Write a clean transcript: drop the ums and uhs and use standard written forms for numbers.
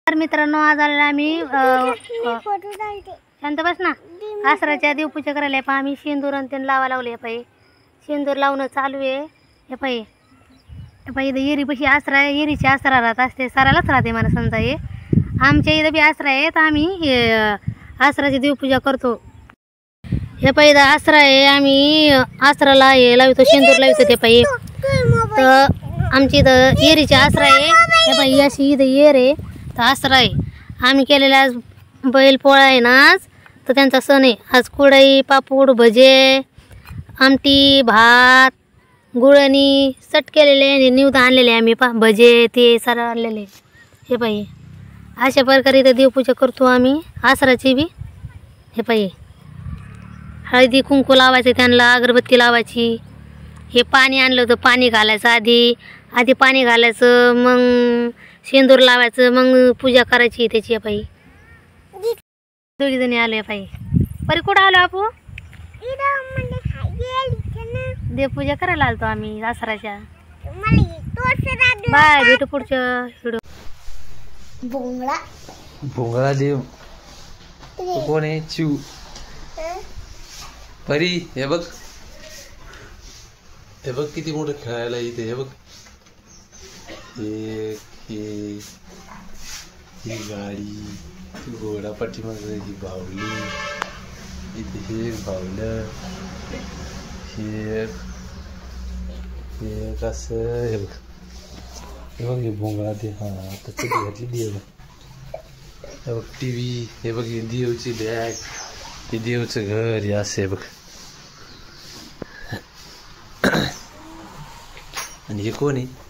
तर मित्रांनो आज आलेला आम्ही शांत बस ना आसराच्या देवपूजा करायला पहा आम्ही शेंदूर आणि त्यांना लावा लावले पाहिजे शेंदूर लावणं चालू आहे हे पाहिजे इथं येरीपाशी आसरा आहे येरीची आसरा राहत असते सारालाच राहते मला समजा हे आमच्या इथं बी आसरा आहे तर आम्ही हे आसराची देवपूजा करतो हे पाहिजे आसरा आहे आम्ही आसराला हे लावतो शेंदूर लावतो ते पाहिजे तर आमची इथं येरीची आसरा आहे हे पाहिजे अशी इथं येर आहे तर आसरा आहे आम्ही केलेला आज बैल पोळा आहे ना आज तर त्यांचा सण आहे आज कुडाई पापूड भजे आमटी भात गुळणी सट केलेले निवद आणलेले आम्ही भजे ते सारं आणलेले हे पाहिजे अशा प्रकारे इथं देवपूजा करतो आम्ही आसराची बी हे पाहिजे हळदी कुंकू लावायचं त्यांना अगरबत्ती लावायची हे पाणी आणलं होतं पाणी घालायचं आधी पाणी घालायचं मग शेंदूर लावायचं मग पूजा करायची त्याची पायी दोघी जणी आलो पायी परी कुठं आलो आपू देवपूजा करायला आलतो आम्ही आसराच्या बाय भेटू पुढच्या व्हिडिओ भोंगळा देव कोण आहे चिव परी हे बघ किती मोठं खेळायला इथे हे बघ ही गाडी ती घोडा पाठीमागे ही बाहुली इथे हे बाहुलं हे कसं हे बघ हे भोंगळा दे हा आता कधी घातली देव हे बघ टीव्ही हे बघ ही देवची बॅग हे देवचं घर हे असं हे बघ आणि हे कोण आहे